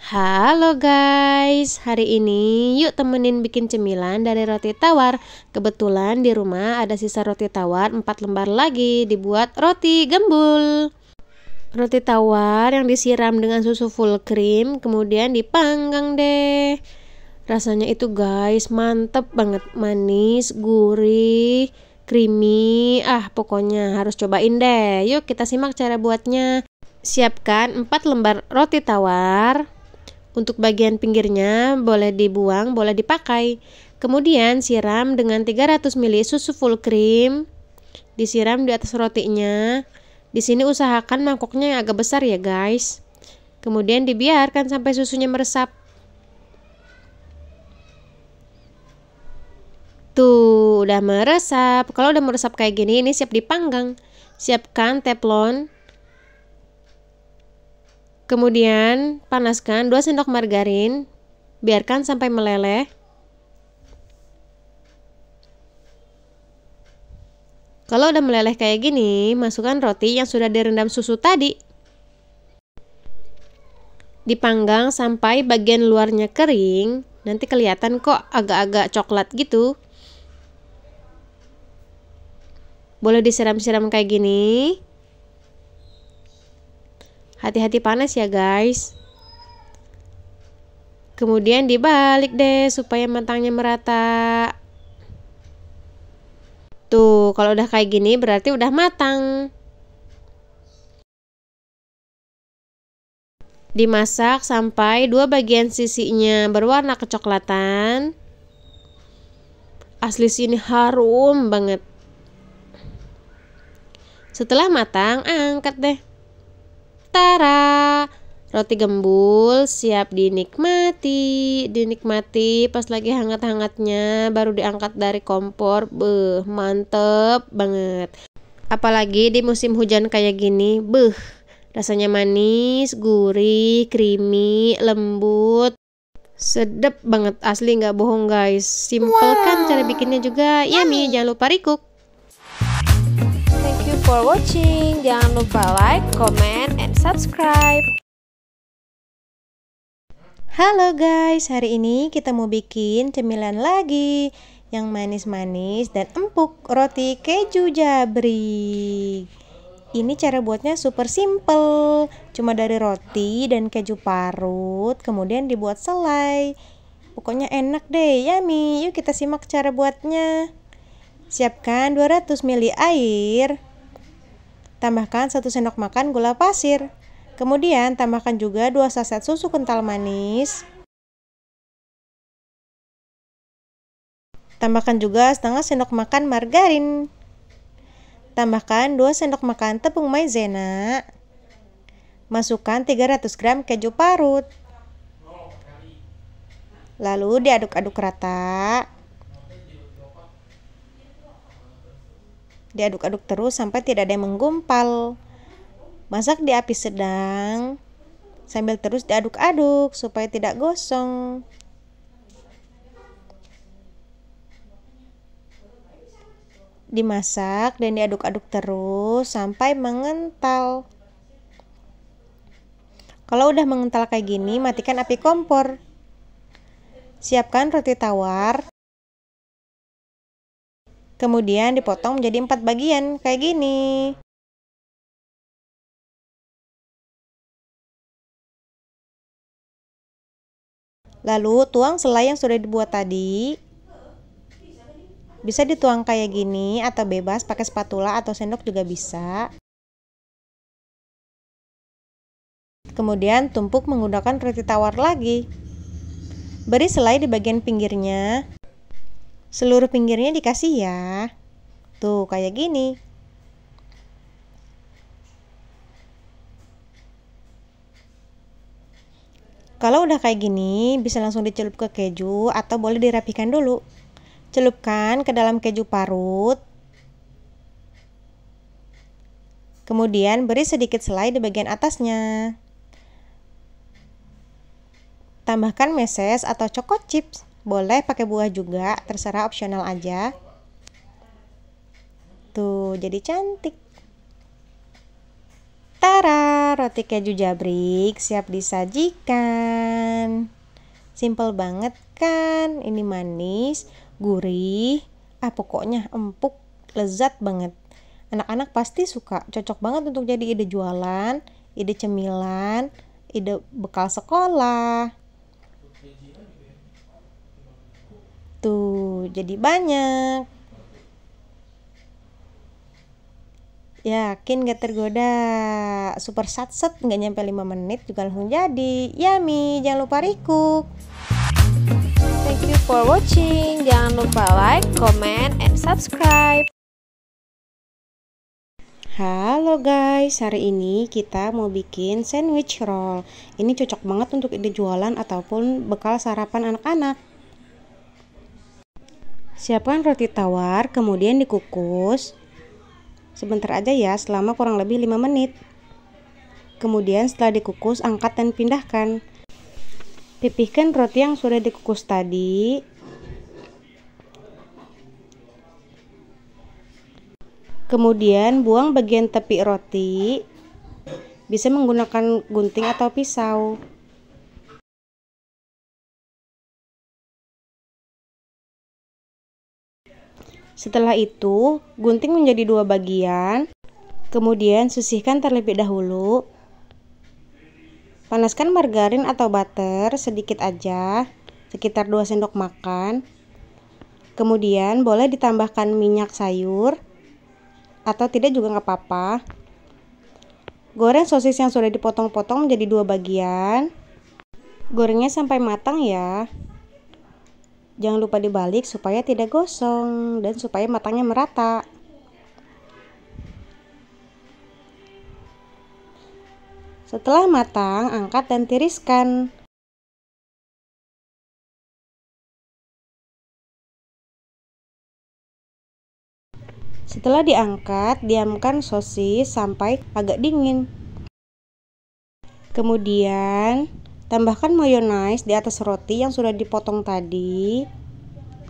Halo guys, hari ini yuk temenin bikin cemilan dari roti tawar. Kebetulan di rumah ada sisa roti tawar 4 lembar lagi, dibuat roti gembul. Roti tawar yang disiram dengan susu full cream, kemudian dipanggang deh. Rasanya itu guys, mantep banget, manis, gurih, creamy. Pokoknya harus cobain deh. Yuk kita simak cara buatnya. Siapkan 4 lembar roti tawar. Untuk bagian pinggirnya boleh dibuang, boleh dipakai. Kemudian siram dengan 300 ml susu full cream. Disiram di atas rotinya. Di sini usahakan mangkoknya yang agak besar ya guys. Kemudian dibiarkan sampai susunya meresap. Tuh, udah meresap. Kalau udah meresap kayak gini, ini siap dipanggang. Siapkan teflon. Kemudian panaskan 2 sendok margarin, biarkan sampai meleleh. Kalau udah meleleh kayak gini, masukkan roti yang sudah direndam susu tadi. Dipanggang sampai bagian luarnya kering, nanti kelihatan kok agak-agak coklat gitu. Boleh disiram-siram kayak gini. Hati-hati panas ya guys. Kemudian dibalik deh supaya matangnya merata. Tuh, kalau udah kayak gini berarti udah matang. Dimasak sampai 2 bagian sisinya berwarna kecoklatan. Asli sini harum banget. Setelah matang, angkat deh. Tara, roti gembul siap dinikmati. Dinikmati pas lagi hangat-hangatnya, baru diangkat dari kompor. Mantep banget. Apalagi di musim hujan kayak gini, rasanya manis, gurih, creamy, lembut, sedep banget, asli nggak bohong guys. Simple kan cara bikinnya juga, yummy. Jangan lupa recook. Thank you for watching. Jangan lupa like, comment, and subscribe. Halo guys, hari ini kita mau bikin cemilan lagi yang manis-manis dan empuk, roti keju jabrik. Ini cara buatnya super simple, cuma dari roti dan keju parut, kemudian dibuat selai. Pokoknya enak deh, yummy. Yuk kita simak cara buatnya. Siapkan 200 ml air. Tambahkan 1 sendok makan gula pasir. Kemudian tambahkan juga 2 saset susu kental manis. Tambahkan juga setengah sendok makan margarin. Tambahkan 2 sendok makan tepung maizena. Masukkan 300 gram keju parut. Lalu diaduk-aduk rata. Diaduk-aduk terus sampai tidak ada yang menggumpal. Masak di api sedang sambil terus diaduk-aduk supaya tidak gosong. Dimasak dan diaduk-aduk terus sampai mengental. Kalau udah mengental kayak gini, matikan api kompor. Siapkan roti tawar. Kemudian dipotong menjadi 4 bagian kayak gini. Lalu tuang selai yang sudah dibuat tadi. Bisa dituang kayak gini atau bebas pakai spatula atau sendok juga bisa. Kemudian tumpuk menggunakan roti tawar lagi. Beri selai di bagian pinggirnya. Seluruh pinggirnya dikasih ya. Tuh kayak gini. Kalau udah kayak gini, bisa langsung dicelup ke keju atau boleh dirapikan dulu. Celupkan ke dalam keju parut. Kemudian beri sedikit selai di bagian atasnya. Tambahkan meses atau choco chips. Boleh pakai buah juga, terserah, opsional aja. Tuh, jadi cantik. Tara, roti keju jabrik siap disajikan. Simple banget kan? Ini manis, gurih, pokoknya empuk, lezat banget. Anak-anak pasti suka, cocok banget untuk jadi ide jualan, ide cemilan, ide bekal sekolah. Tuh, jadi banyak. Yakin gak tergoda? Super satset, nggak nyampe 5 menit juga langsung jadi. Yummy, jangan lupa recook. Thank you for watching. Jangan lupa like, comment, and subscribe. Halo guys, hari ini kita mau bikin sandwich roll. Ini cocok banget untuk ide jualan ataupun bekal sarapan anak-anak. Siapkan roti tawar, kemudian dikukus. Sebentar aja ya, selama kurang lebih 5 menit. Kemudian setelah dikukus, angkat dan pindahkan. Pipihkan roti yang sudah dikukus tadi. Kemudian buang bagian tepi roti. Bisa menggunakan gunting atau pisau. Setelah itu, gunting menjadi 2 bagian. Kemudian sisihkan terlebih dahulu. Panaskan margarin atau butter sedikit aja, sekitar 2 sendok makan. Kemudian boleh ditambahkan minyak sayur, atau tidak juga nggak apa-apa. Goreng sosis yang sudah dipotong-potong menjadi 2 bagian. Gorengnya sampai matang ya. Jangan lupa dibalik supaya tidak gosong dan supaya matangnya merata. Setelah matang, angkat dan tiriskan. Setelah diangkat, diamkan sosis sampai agak dingin. Kemudian, tambahkan mayonaise di atas roti yang sudah dipotong tadi.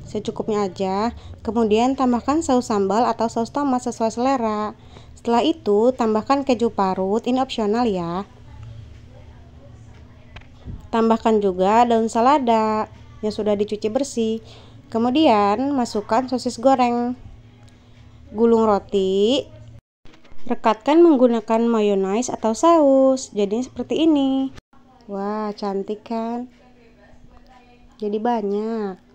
Secukupnya aja. Kemudian tambahkan saus sambal atau saus tomat sesuai selera. Setelah itu, tambahkan keju parut, ini opsional ya. Tambahkan juga daun selada yang sudah dicuci bersih. Kemudian, masukkan sosis goreng. Gulung roti. Rekatkan menggunakan mayonaise atau saus. Jadinya seperti ini. Wah, cantik kan? Jadi banyak.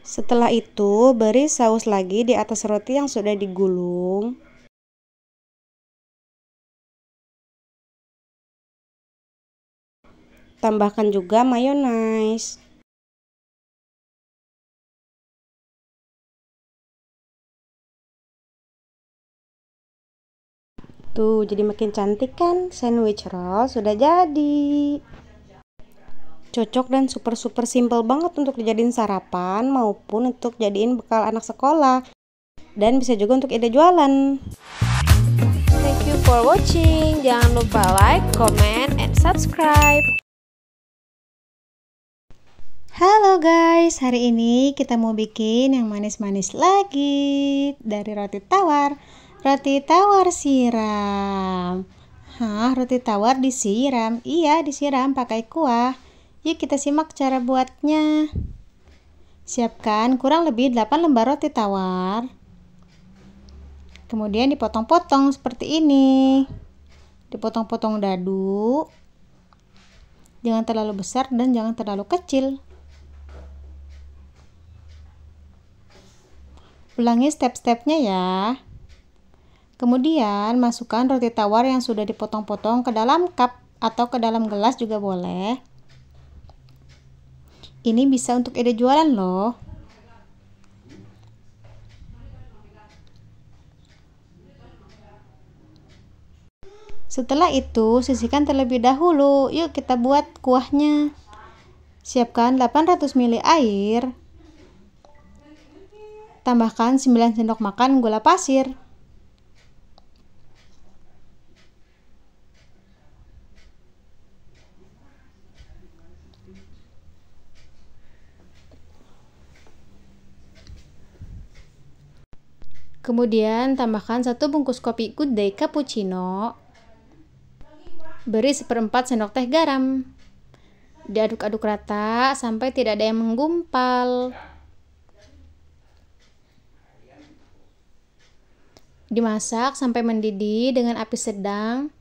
Setelah itu, beri saus lagi di atas roti yang sudah digulung. Tambahkan juga mayonaise. Tuh, jadi makin cantik kan? Sandwich roll sudah jadi. Cocok dan super simple banget untuk dijadiin sarapan maupun untuk jadiin bekal anak sekolah. Dan bisa juga untuk ide jualan. Thank you for watching. Jangan lupa like, comment, and subscribe. Halo guys, hari ini kita mau bikin yang manis-manis lagi dari roti tawar. Roti tawar siram. Hah, roti tawar disiram? Iya, disiram pakai kuah. Yuk kita simak cara buatnya. Siapkan kurang lebih 8 lembar roti tawar. Kemudian dipotong-potong seperti ini. Dipotong-potong dadu. Jangan terlalu besar dan jangan terlalu kecil. Ulangi step-stepnya ya. Kemudian masukkan roti tawar yang sudah dipotong-potong ke dalam cup atau ke dalam gelas juga boleh. Ini bisa untuk ide jualan loh. Setelah itu, sisihkan terlebih dahulu. Yuk kita buat kuahnya. Siapkan 800 ml air. Tambahkan 9 sendok makan gula pasir. Kemudian tambahkan 1 bungkus kopi Good Day cappuccino. Beri 1/4 sendok teh garam. Diaduk-aduk rata sampai tidak ada yang menggumpal. Dimasak sampai mendidih dengan api sedang.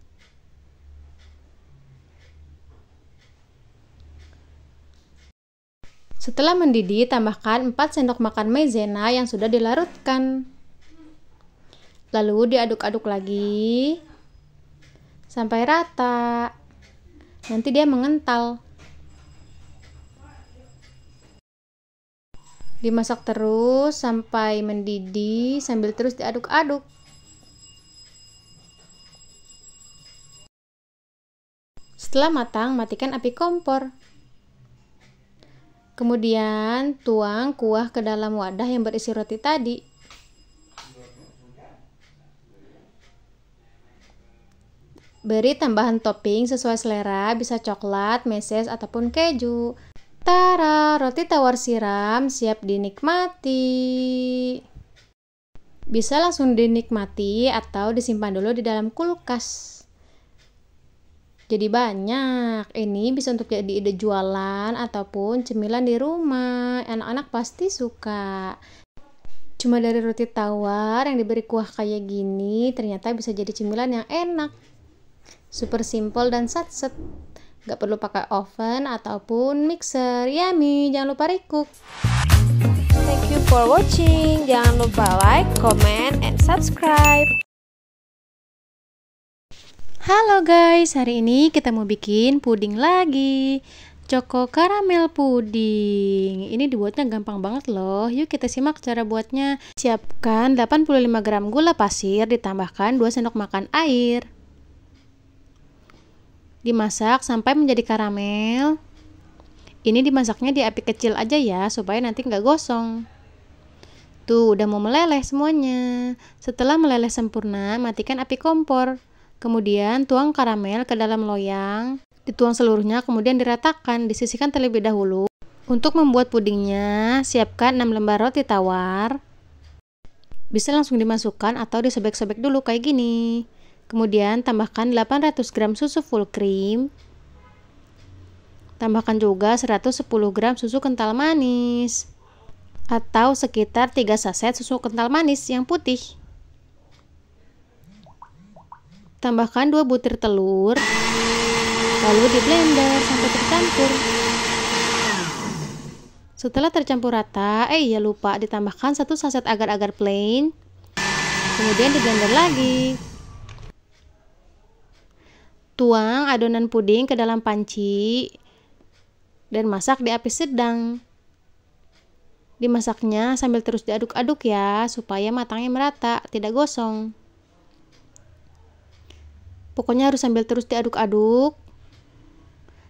Setelah mendidih, tambahkan 4 sendok makan maizena yang sudah dilarutkan. Lalu diaduk-aduk lagi sampai rata. Nanti dia mengental. Dimasak terus sampai mendidih sambil terus diaduk-aduk. Setelah matang, matikan api kompor. Kemudian tuang kuah ke dalam wadah yang berisi roti tadi. Beri tambahan topping sesuai selera, bisa coklat, meses, ataupun keju. Tara, roti tawar siram siap dinikmati. Bisa langsung dinikmati atau disimpan dulu di dalam kulkas. Jadi banyak. Ini bisa untuk jadi ide jualan ataupun cemilan di rumah. Anak-anak pasti suka. Cuma dari roti tawar yang diberi kuah kayak gini, ternyata bisa jadi cemilan yang enak. Super simple dan satset. Gak perlu pakai oven ataupun mixer. Yummy, jangan lupa recook. Thank you for watching. Jangan lupa like, comment, and subscribe. Halo guys, hari ini kita mau bikin puding lagi. Choco caramel puding. Ini dibuatnya gampang banget loh. Yuk kita simak cara buatnya. Siapkan 85 gram gula pasir, ditambahkan 2 sendok makan air. Dimasak sampai menjadi karamel. Ini dimasaknya di api kecil aja ya, supaya nanti nggak gosong. Tuh, udah mau meleleh semuanya. Setelah meleleh sempurna, matikan api kompor. Kemudian tuang karamel ke dalam loyang. Dituang seluruhnya, kemudian diratakan. Disisihkan terlebih dahulu. Untuk membuat pudingnya, siapkan 6 lembar roti tawar. Bisa langsung dimasukkan atau disobek-sobek dulu kayak gini. Kemudian tambahkan 800 gram susu full cream. Tambahkan juga 110 gram susu kental manis. Atau sekitar 3 saset susu kental manis yang putih. Tambahkan 2 butir telur. Lalu di blender sampai tercampur. Setelah tercampur rata, ya lupa ditambahkan 1 saset agar-agar plain. Kemudian di blender lagi. Tuang adonan puding ke dalam panci dan masak di api sedang. Dimasaknya sambil terus diaduk-aduk ya, supaya matangnya merata, tidak gosong. Pokoknya harus sambil terus diaduk-aduk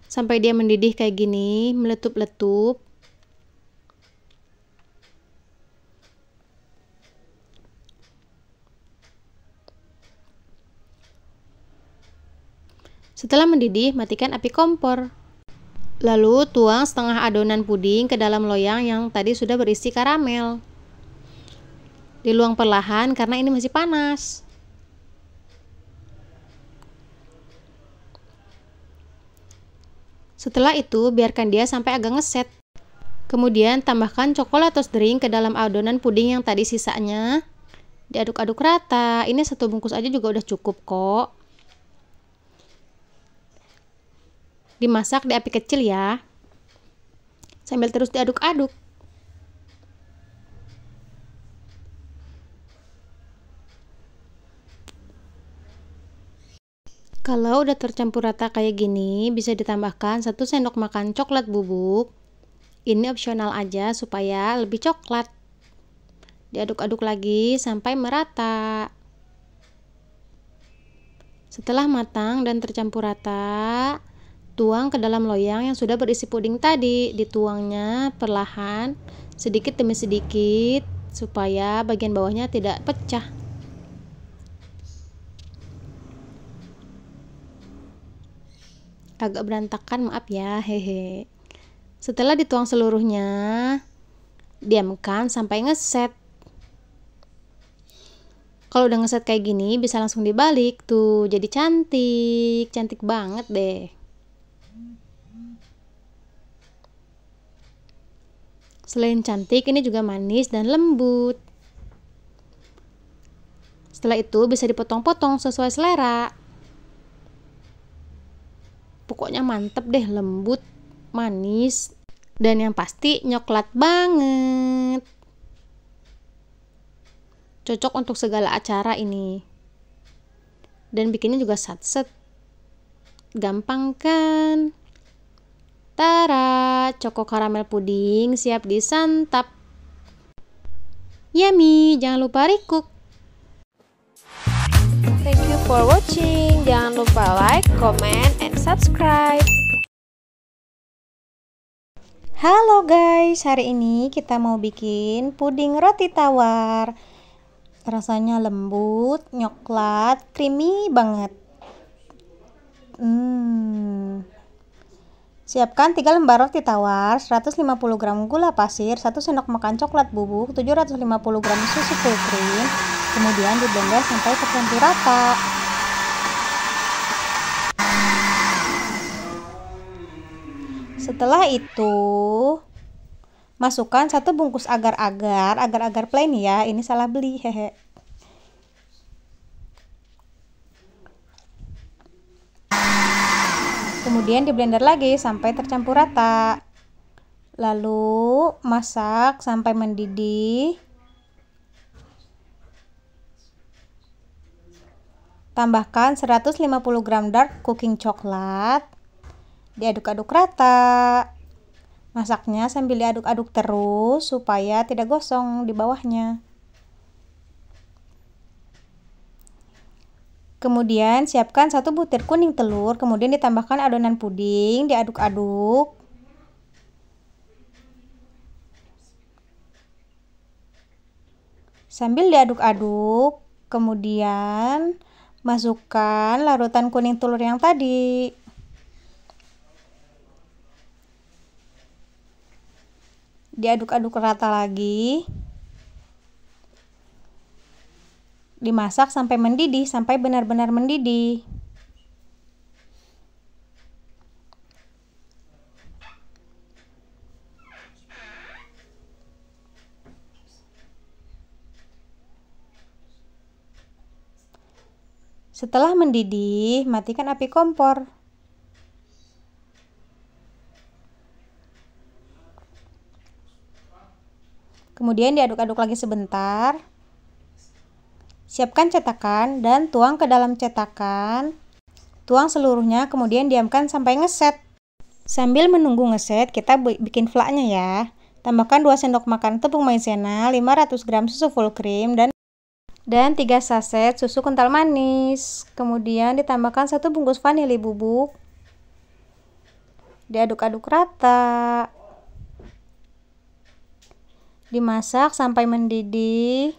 sampai dia mendidih kayak gini, meletup-letup. Setelah mendidih, matikan api kompor. Lalu tuang setengah adonan puding ke dalam loyang yang tadi sudah berisi karamel. Diluang perlahan karena ini masih panas. Setelah itu, biarkan dia sampai agak ngeset. Kemudian tambahkan coklatos drink ke dalam adonan puding yang tadi sisanya. Diaduk-aduk rata. Ini 1 bungkus aja juga udah cukup kok. Dimasak di api kecil ya, sambil terus diaduk-aduk. Kalau udah tercampur rata kayak gini, bisa ditambahkan 1 sendok makan coklat bubuk. Ini opsional aja supaya lebih coklat. Diaduk-aduk lagi sampai merata. Setelah matang dan tercampur rata, tuang ke dalam loyang yang sudah berisi puding tadi. Dituangnya perlahan, sedikit demi sedikit, supaya bagian bawahnya tidak pecah. Agak berantakan, maaf ya, hehe. Setelah dituang seluruhnya, diamkan sampai ngeset. Kalau udah ngeset kayak gini bisa langsung dibalik tuh, jadi cantik banget deh. Selain cantik, ini juga manis dan lembut. Setelah itu bisa dipotong-potong sesuai selera. Pokoknya mantep deh, lembut, manis, dan yang pasti coklat banget. Cocok untuk segala acara ini. Dan bikinnya juga satset. Gampang kan? Tara, Choco Caramel Puding siap disantap. Yummy, jangan lupa recook. Thank you for watching. Jangan lupa like, comment, and subscribe. Halo guys, hari ini kita mau bikin puding roti tawar. Rasanya lembut, coklat, creamy banget. Siapkan 3 lembar roti tawar, 150 gram gula pasir, 1 sendok makan coklat bubuk, 750 gram susu full cream, kemudian di blender sampai tercampur rata. Setelah itu, masukkan 1 bungkus agar-agar plain ya, ini salah beli, hehe. Kemudian di blender lagi sampai tercampur rata. Lalu masak sampai mendidih. Tambahkan 150 gram dark cooking coklat. Diaduk-aduk rata. Masaknya sambil diaduk-aduk terus supaya tidak gosong di bawahnya. Kemudian siapkan 1 butir kuning telur, kemudian ditambahkan adonan puding, diaduk-aduk. Sambil diaduk-aduk, kemudian masukkan larutan kuning telur yang tadi. Diaduk-aduk rata lagi. Dimasak sampai mendidih, sampai benar-benar mendidih. Setelah mendidih, matikan api kompor. Kemudian diaduk-aduk lagi sebentar. Siapkan cetakan dan tuang ke dalam cetakan. Tuang seluruhnya, kemudian diamkan sampai ngeset. Sambil menunggu ngeset, kita bikin flaknya ya. Tambahkan 2 sendok makan tepung maizena, 500 gram susu full cream, dan 3 saset susu kental manis. Kemudian ditambahkan 1 bungkus vanili bubuk. Diaduk-aduk rata. Dimasak sampai mendidih.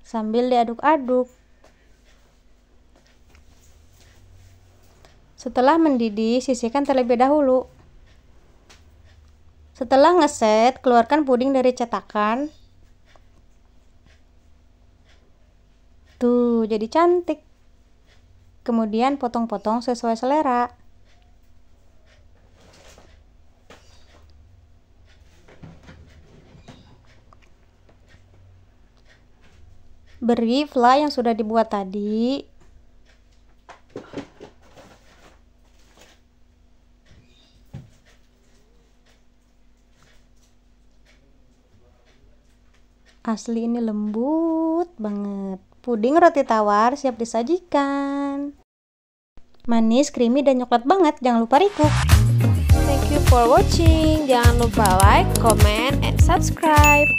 Sambil diaduk-aduk. Setelah mendidih, sisihkan terlebih dahulu. Setelah ngeset, keluarkan puding dari cetakan. Tuh, jadi cantik. Kemudian potong-potong sesuai selera. Beri fly yang sudah dibuat tadi. Asli ini lembut banget. Puding roti tawar siap disajikan. Manis, creamy, dan coklat banget. Jangan lupa recook. Thank you for watching. Jangan lupa like, comment, and subscribe.